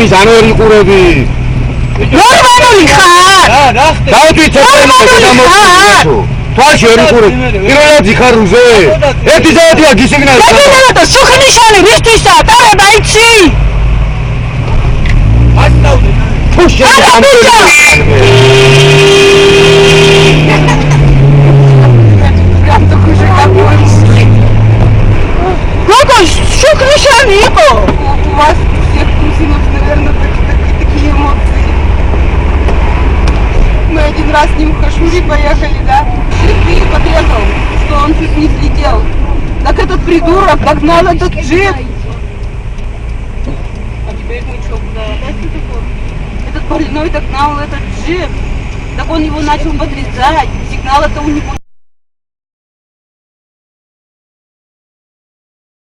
იმის ანალიკურები. ნორმალური ხარ? თვალში ვერ იყურებ. პირველად იხარუზე. ერთი საათია გისიგნალე. და სუხნიშანი რისთვისა? დარება იცი? ფუშე. Какой сукнишани იყო? У вас всех кузинов, наверное, такие эмоции. Мы один раз с ним в Хашури поехали, да? Шипы подрезал, что он чуть не слетел. Так этот придурок догнал этот джип. А теперь мы что, куда опять светофор? Этот больной догнал этот джип. Так он его начал подрезать. Сигнала-то у него